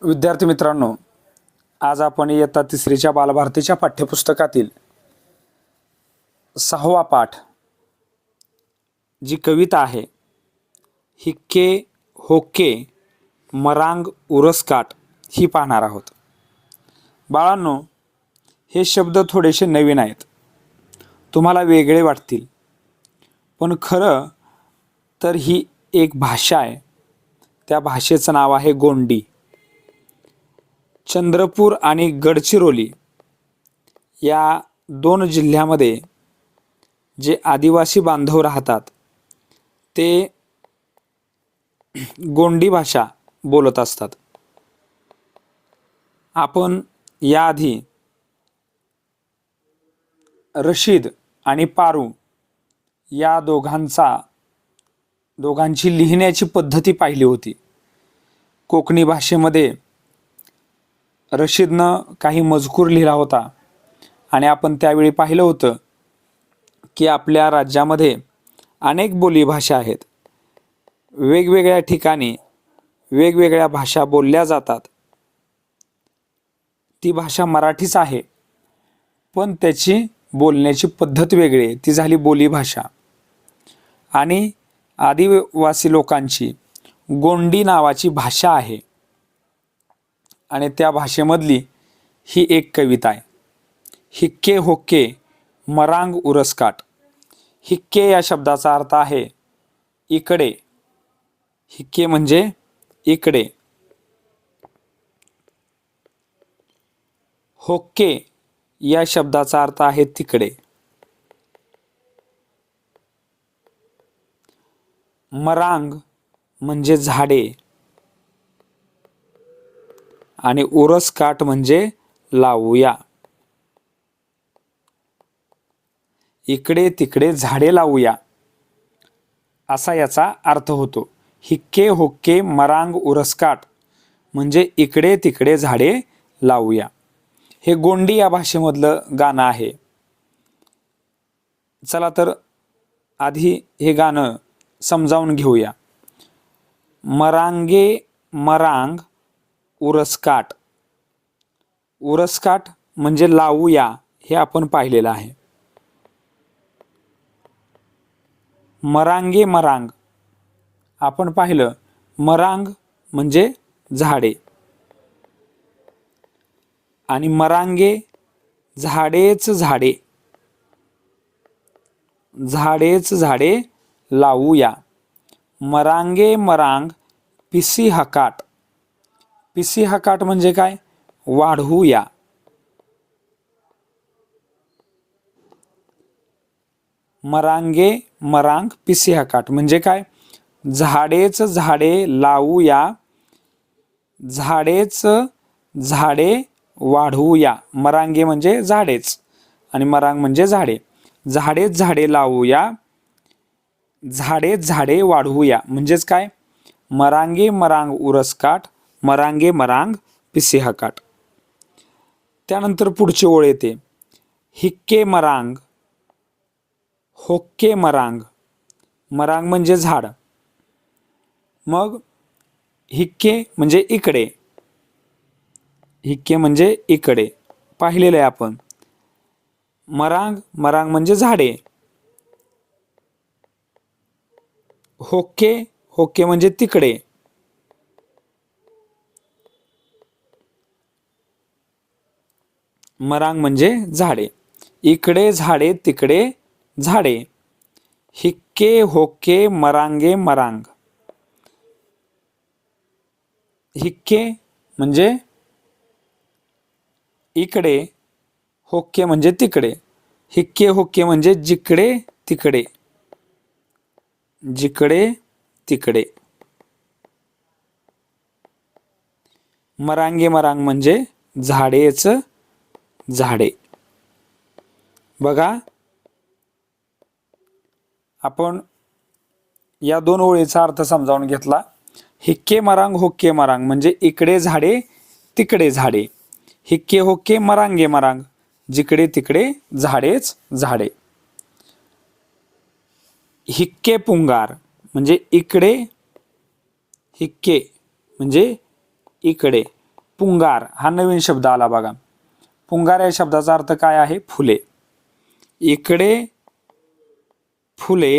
विद्यार्थी मित्रांनो, आज आपण इयत्ता तिसरीच्या बालभारतीच्या पाठ्यपुस्तकातील 6वा पाठ जी कविता आहे, हिक्के होक्के मरांग उरसकाट ही पाहणार आहोत. बाळांनो, हे शब्द थोडेसे नवीन आहेत, तुम्हाला वेगळे वाटतील, पण खरं तर ही एक भाषा आहे. त्या भाषेचं नाव आहे गोंडी. चंद्रपूर आणि गडचिरोली या 2 जिल्ह्यामध्ये जे आदिवासी बांधव राहतात ते गोंडी भाषा बोलत असतात. आपण याआधी रशीद आणि पारू या दोघांची लिहिण्याची पद्धती पाहिली होती. कोकणी भाषेमध्ये रशीदनं काही मजकूर लिहिला होता आणि आपण त्यावेळी पाहिलं होतं की आपल्या राज्यामध्ये अनेक बोलीभाषा आहेत. वेगवेगळ्या ठिकाणी वेगवेगळ्या भाषा बोलल्या जातात. ती भाषा मराठीच आहे, पण त्याची बोलण्याची पद्धत वेगळी आहे, ती झाली बोलीभाषा. आणि आदिवासी लोकांची गोंडी नावाची भाषा आहे आणि त्या भाषेमधली ही एक कविता आहे, हिक्के होक्के मरांग उरसकाट. हिक्के या शब्दाचा अर्थ आहे इकडे. हिक्के म्हणजे इकडे. होक्के या शब्दाचा अर्थ आहे तिकडे. मरांग म्हणजे झाडे आणि उरसकाट म्हणजे लावूया. इकडे तिकडे झाडे लावूया असा याचा अर्थ होतो. हिक्के होक्के मरांग उरसकाट म्हणजे इकडे तिकडे झाडे लावूया. हे गोंडी या भाषेमधलं गाणं आहे. चला तर आधी हे गाणं समजावून घेऊया. मरांगे मरांग उरसकाट. उरसकाट म्हणजे लावूया हे आपण पाहिलेलं आहे. मरांगे मरांग आपण पाहिलं. मरांग म्हणजे झाडे आणि मरांगे झाडेच झाडे. झाडेच झाडे लावूया. मरांगे मरांग पिसी हकाट. पिसी हकाट म्हणजे काय? वाढवूया. मरांगे मरांग पिसी हकाट म्हणजे काय? झाडेच झाडे लावूया. झाडेच झाडे वाढवूया. मरांगे म्हणजे झाडेच आणि मरांग म्हणजे झाडे. झाडेच झाडे लावूया. झाडेच झाडे वाढवूया म्हणजेच काय? मरांगे मरांग उरसकाट मरांगे मरांग पिसी हकाट. त्यानंतर पुढची ओळ येते, हिक्के मरांग होक्के मरांग. मरांग म्हणजे झाड, मग हिक्के म्हणजे इकडे. हिक्के म्हणजे इकडे पाहिलेलं आहे आपण. मरांग मरांग म्हणजे झाडे. होक्के होक्के म्हणजे तिकडे. मरांग म्हणजे झाडे. इकडे झाडे तिकडे झाडे. हिक्के होक्के मरांगे मरांग. हिक्के म्हणजे इकडे, होक्के म्हणजे तिकडे. हिक्के होक्के म्हणजे जिकडे तिकडे. जिकडे तिकडे. मरांगे मरांग म्हणजे झाडेच झाडे. बघा, आपण या 2 ओळीचा अर्थ समजावून घेतला. हिक्के मरांग होक्के मरांग म्हणजे इकडे झाडे तिकडे झाडे. हिक्के होक्के मरांगे मरांग जिकडे तिकडे झाडेच झाडे. हिक्के पुंगार म्हणजे इकडे. हिक्के म्हणजे इकडे. पुंगार हा नवीन शब्द आला बघा. पुंगार या शब्दाचा अर्थ काय आहे? फुले. इकडे फुले,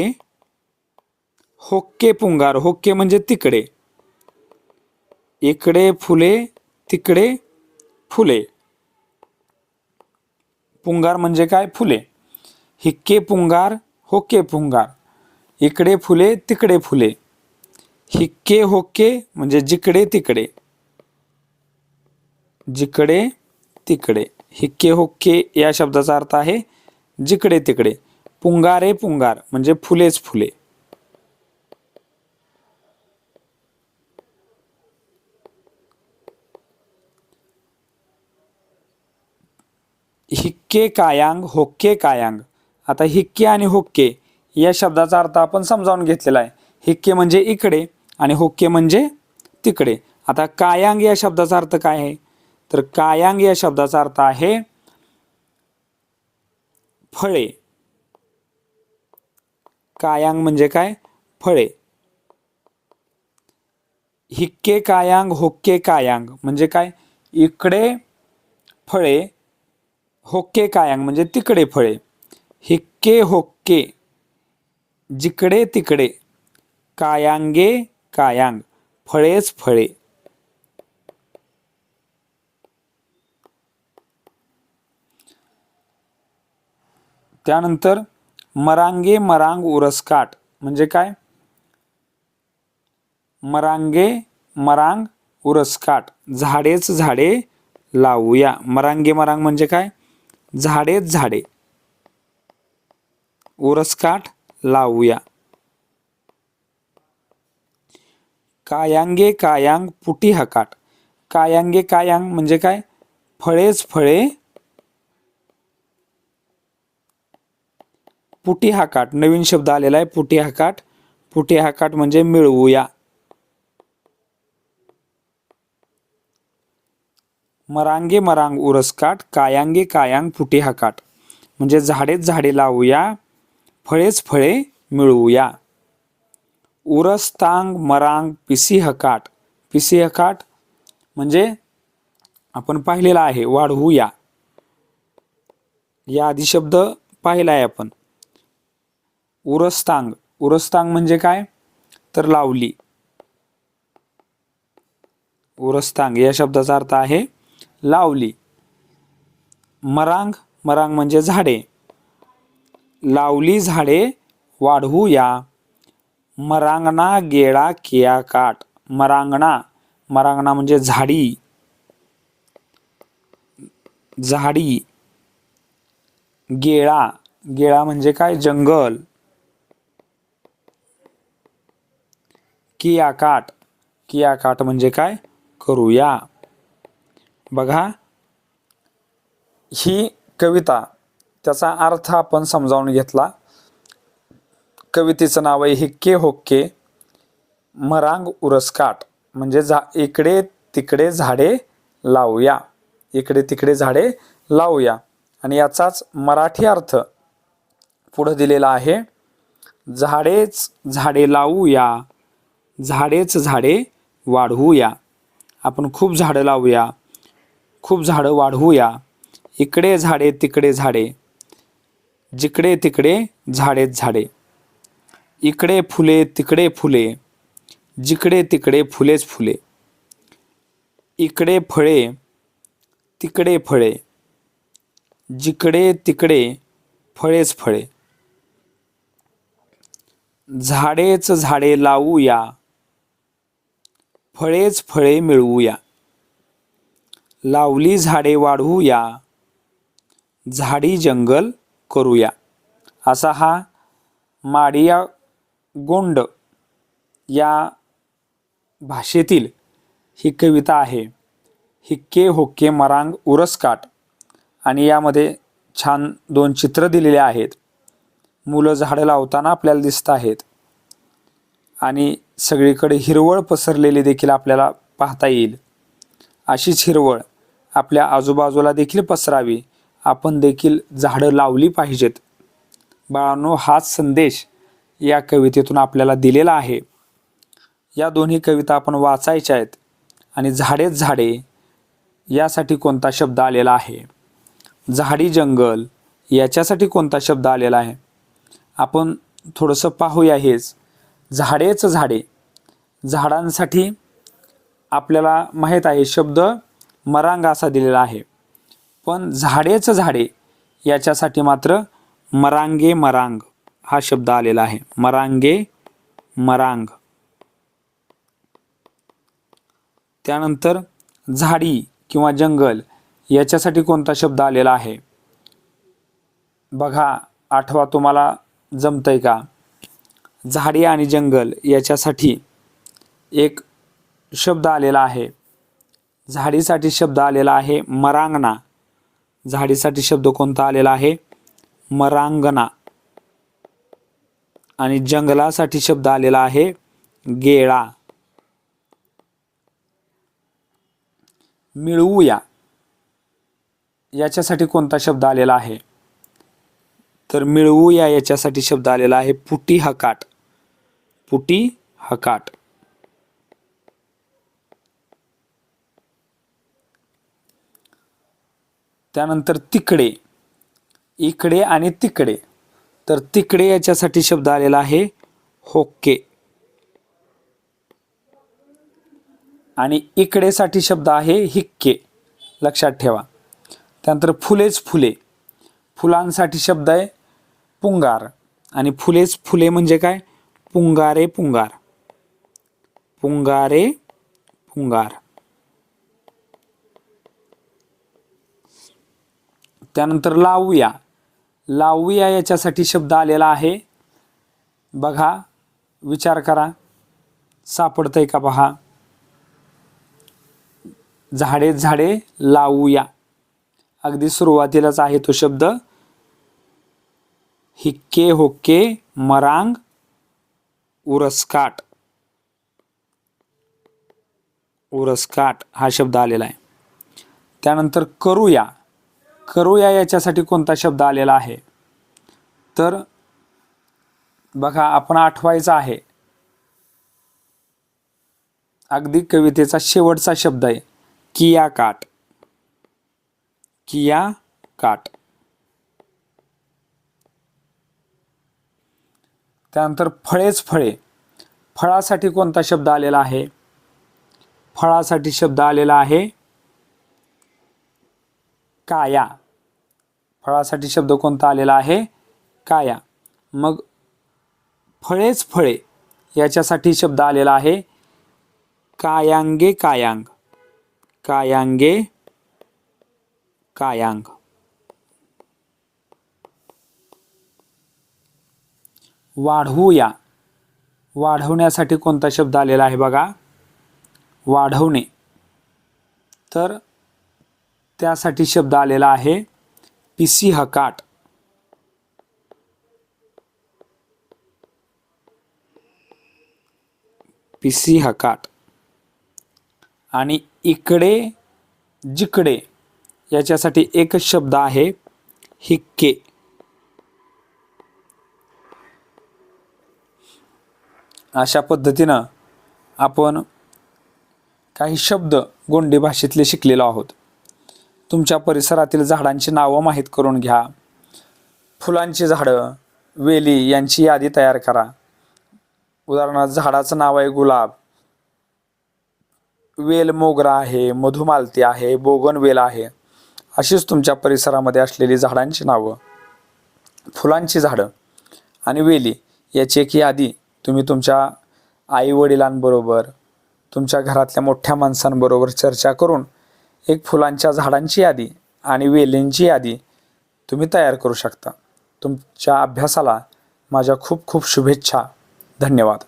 होक्के पुंगार. होक्के म्हणजे तिकडे. इकडे फुले, तिकडे फुले. पुंगार म्हणजे काय? फुले. हिक्के पुंगार, होक्के पुंगार. इकडे फुले, तिकडे फुले. हिक्के होक्के म्हणजे जिकडे तिकडे. जिकडे तिकडे. हिक्के होक्के या शब्दाचा अर्थ आहे जिकडे तिकडे. पुंगारे पुंगार म्हणजे फुलेच फुले. हिक्के कायांग, होक्के कायांग. आता हिक्के आणि होक्के या शब्दाचा अर्थ आपण समजावून घेतलेला आहे. हिक्के म्हणजे इकडे आणि होक्के म्हणजे तिकडे. आता कायांग या शब्दाचा अर्थ काय आहे? तर कायांग या शब्दाचा अर्थ आहे फळे. कायांग म्हणजे काय? फळे. हिक्के कायांग, होक्के कायांग म्हणजे काय? इकडे फळे, होक्के कायांग म्हणजे तिकडे फळे. हिक्के होक्के जिकडे तिकडे, कायांगे कायांग फळेच फळे. त्यानंतर मरांगे मरांग उरसकाट म्हणजे काय? मरांगे मरांग उरसकाट झाडेच झाडे लावूया. मरांगे मरांग म्हणजे काय? झाडेच झाडे. उरसकाट लावूया. कायांगे कायांग पुटी हकाट. कायांगे कायांग म्हणजे काय? फळेच फळे. पुटी हाकाट नवीन शब्द आलेला आहे. पुटी हाकाट. पुटी हाकाट म्हणजे मिळवूया. मरांगे मरांग उरसकाट, कायांगे कायांग पुटी हाकाट म्हणजे झाडेच झाडे लावूया, फळेच फळे मिळवूया. उरसतांग मरांग पिसी हकाट. पिसी हकाट म्हणजे आपण पाहिलेला आहे वाढवूया. या आधी शब्द पाहिला आहे आपण. उरसतांग. उरसतांग म्हणजे काय? तर लावली. उरसतांग या शब्दाचा अर्थ आहे लावली. मरांग. मरांग म्हणजे झाडे. लावली झाडे वाढवूया. मरांगणा गेळा किया काट. मरांगणा. मरांगणा म्हणजे झाडी. झाडी. गेळा. गेळा म्हणजे काय? जंगल. किया काट. किया काट म्हणजे काय? करूया. बघा ही कविता, त्याचा अर्थ आपण समजावून घेतला. कवितेचं नाव आहे हिक्के होक्के मरांग उरसकाट म्हणजे इकडे तिकडे झाडे लावूया. इकडे तिकडे झाडे लावूया. आणि याचाच मराठी अर्थ पुढे दिलेला आहे. झाडेच झाडे लावूया, झाडेच झाडे वाढवूया. आपण खूप झाडं लावूया, खूप झाडं वाढवूया. इकडे झाडे तिकडे झाडे, जिकडे तिकडे झाडेच झाडे. इकडे फुले तिकडे फुले, जिकडे तिकडे फुलेच फुले. इकडे फळे तिकडे फळे, जिकडे तिकडे फळेच फळे. झाडेच झाडे लावूया, फळेच फळे मिळवूया. लावली झाडे वाढवूया, झाडी जंगल करूया. असा हा माडिया गोंड या भाषेतील ही कविता आहे. हिक्के होक्के मरांग उरसकाट. आणि यामध्ये छान 2 चित्र दिलेले आहेत. मुलं झाडं लावताना आपल्याला दिसत आहेत. आणि सगळीकडे हिरवळ पसरलेली देखील आपल्याला पाहता येईल. अशीच हिरवळ आपल्या आजूबाजूला देखील पसरावी. आपण देखील झाडं लावली पाहिजेत. बाळांनो, हाच संदेश या कवितेतून आपल्याला दिलेला आहे. या दोन्ही कविता आपण वाचायच्या आहेत. आणि झाडेच झाडे, यासाठी कोणता शब्द आलेला आहे? झाडी जंगल याच्यासाठी कोणता शब्द आलेला आहे? आपण थोडंसं पाहूया. हेच झाडेच झाडे, झाडांसाठी आपल्याला माहीत आहे शब्द मरांग असा दिलेला आहे, पण झाडेच झाडे याच्यासाठी मात्र मरांगे मरांग हा शब्द आलेला आहे. मरांगे मरांग. त्यानंतर झाडी किंवा जंगल याच्यासाठी कोणता शब्द आलेला आहे? बघा, आठवा तुम्हाला जमतंय का? झाडी आणि जंगल याच्यासाठी एक शब्द आलेला आहे. झाडीसाठी शब्द आलेला आहे मरांगना. झाडीसाठी शब्द कोणता आलेला आहे? मरांगना. आणि जंगलासाठी शब्द आलेला आहे गेळा. मिळवूया याच्यासाठी कोणता शब्द आलेला आहे? तर मिळवूया याच्यासाठी शब्द आलेला आहे पुटी हकाट. पुटी हकाट. त्यानंतर तिकडे, इकडे आणि तिकडे. तर तिकडे याच्यासाठी शब्द आलेला आहे होक्के. आणि इकडेसाठी शब्द आहे हिक्के. लक्षात ठेवा. त्यानंतर फुलेच फुले, फुलांसाठी शब्द आहे पुंगार. आणि फुलेच फुले म्हणजे काय? पुंगारे पुंगार. पुंगारे पुंगार. त्यानंतर लावूया, लावूया याच्यासाठी शब्द आलेला आहे. बघा, विचार करा, सापडतंय का पहा. झाडे झाडे लावूया, अगदी सुरुवातीलाच आहे तो शब्द. हिक्के होक्के मरांग उरसकाट. उरसकाट हा शब्द आलेला आहे. त्यानंतर करूया, करूया याच्यासाठी कोणता शब्द आलेला आहे? तर बघा, आपण आठवायचा आहे. अगदी कवितेचा शेवटचा शब्द आहे किया काट. किया काट. त्यानंतर फळेच फळे, फळासाठी कोणता शब्द आलेला आहे? फळासाठी शब्द आलेला आहे काया. फळासाठी शब्द कोणता आलेला आहे? काया. मग फळेच फळे याच्यासाठी शब्द आलेला आहे कायांगे कायांग. कायांगे कायांग. वाढवूया, वाढवण्यासाठी कोणता शब्द आलेला आहे? बघा, वाढवणे. तर त्यासाठी शब्द आलेला आहे पिसी हकाट. पिसी हकाट. आणि इकडे जिकडे याच्यासाठी एकच शब्द आहे हिक्के. अशा पद्धतीनं आपण काही शब्द गोंडी भाषेतले शिकलेलो आहोत. तुमच्या परिसरातील झाडांची नावं माहीत करून घ्या. फुलांची झाडं, वेली यांची यादी तयार करा. उदाहरणार्थ झाडाचं नाव आहे गुलाब, वेल मोगरा आहे, मधुमालती आहे, बोगनवेल आहे. अशीच तुमच्या परिसरामध्ये असलेली झाडांची नावं, फुलांची झाडं आणि वेली याची एक यादी तुम्ही तुमच्या आईवडिलांबरोबर, तुमच्या घरातल्या मोठ्या माणसांबरोबर चर्चा करून एक फुलांच्या झाडांची यादी आणि वेलींची यादी तुम्ही तयार करू शकता. तुमच्या अभ्यासाला माझ्या खूप खूप शुभेच्छा. धन्यवाद.